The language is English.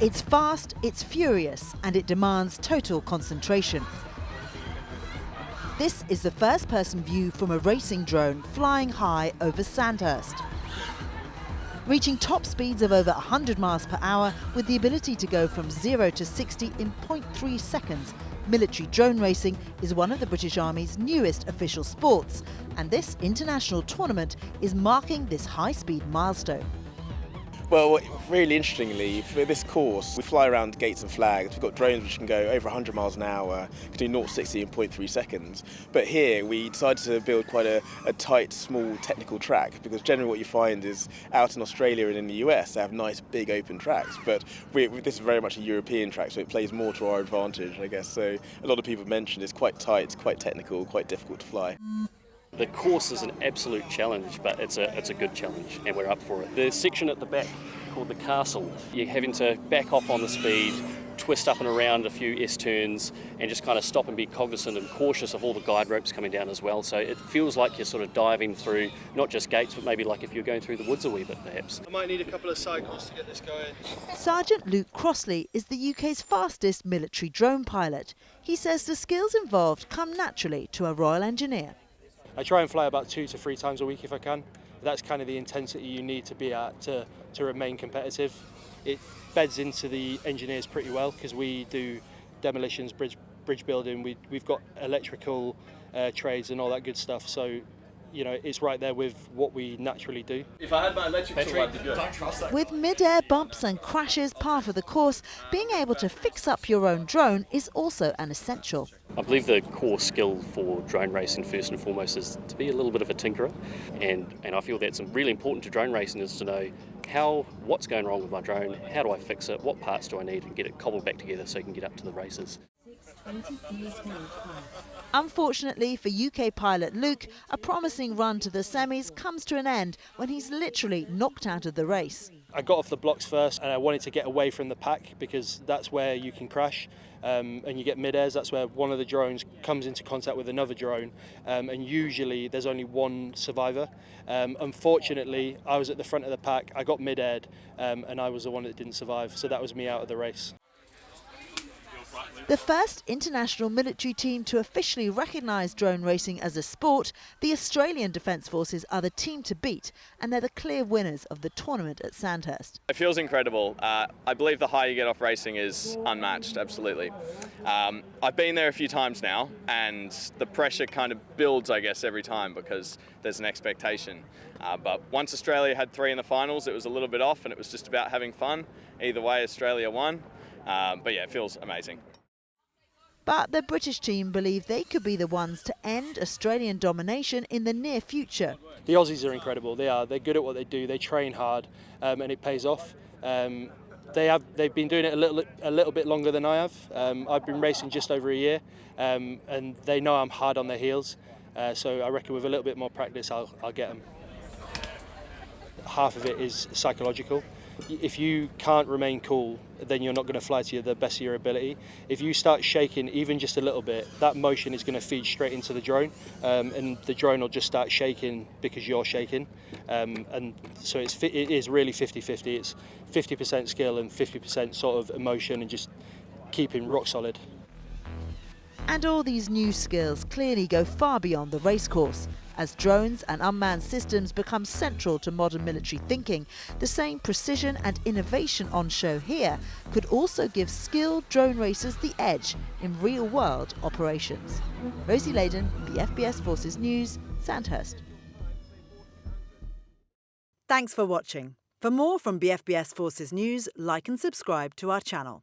It's fast, it's furious, and it demands total concentration. This is the first-person view from a racing drone flying high over Sandhurst. Reaching top speeds of over 100 miles per hour with the ability to go from 0 to 60 in 0.3 seconds, military drone racing is one of the British Army's newest official sports, and this international tournament is marking this high-speed milestone. Well, really interestingly, for this course, we fly around gates and flags. We've got drones which can go over 100 miles an hour, can do 0 to 60 in 0.3 seconds. But here we decided to build quite a tight, small technical track, because generally what you find is out in Australia and in the US, they have nice, big, open tracks. But this is very much a European track, so it plays more to our advantage, I guess. So a lot of people mentioned it's quite tight, it's quite technical, quite difficult to fly. The course is an absolute challenge, but it's a good challenge and we're up for it. The section at the back called the castle, you're having to back off on the speed, twist up and around a few S-turns and just kind of stop and be cognizant and cautious of all the guide ropes coming down as well. So it feels like you're sort of diving through not just gates, but maybe like if you're going through the woods a wee bit perhaps. I might need a couple of cycles to get this going. Sergeant Luke Crossley is the UK's fastest military drone pilot. He says the skills involved come naturally to a Royal Engineer. I try and fly about 2 to 3 times a week if I can. That's kind of the intensity you need to be at to remain competitive. It beds into the engineers pretty well because we do demolitions, bridge building, we've got electrical trades and all that good stuff. So, you know, it's right there with what we naturally do. If I had my electric tool, I'd be good. With mid-air bumps and crashes part of the course, being able to fix up your own drone is also an essential. I believe the core skill for drone racing first and foremost is to be a little bit of a tinkerer, and I feel that's really important to drone racing is to know what's going wrong with my drone, how do I fix it, what parts do I need, and get it cobbled back together so I can get up to the races. Unfortunately for UK pilot Luke, a promising run to the semis comes to an end when he's literally knocked out of the race. I got off the blocks first and I wanted to get away from the pack because that's where you can crash and you get mid-airs. That's where one of the drones comes into contact with another drone and usually there's only one survivor. Unfortunately, I was at the front of the pack, I got mid-aired and I was the one that didn't survive, so that was me out of the race. The first international military team to officially recognise drone racing as a sport, the Australian Defence Forces are the team to beat, and they're the clear winners of the tournament at Sandhurst. It feels incredible. I believe the high you get off racing is unmatched, absolutely. I've been there a few times now, and the pressure kind of builds, I guess, every time because there's an expectation. But once Australia had 3 in the finals, it was a little bit off, and it was just about having fun. Either way, Australia won. But yeah, it feels amazing. But the British team believe they could be the ones to end Australian domination in the near future. The Aussies are incredible. They're good at what they do. They train hard, and it pays off. They've been doing it a little bit longer than I have. I've been racing just over a year, and they know I'm hard on their heels. So I reckon with a little bit more practice, I'll get them. Half of it is psychological. If you can't remain cool, then you're not going to fly to the best of your ability. If you start shaking even just a little bit, that motion is going to feed straight into the drone, and the drone will just start shaking because you're shaking. And so it is really 50-50. It's 50% skill and 50% sort of emotion and just keeping rock solid. And all these new skills clearly go far beyond the racecourse. As drones and unmanned systems become central to modern military thinking, the same precision and innovation on show here could also give skilled drone racers the edge in real-world operations. Rosie Laydon, BFBS Forces News, Sandhurst. Thanks for watching. For more from BFBS Forces News, like and subscribe to our channel.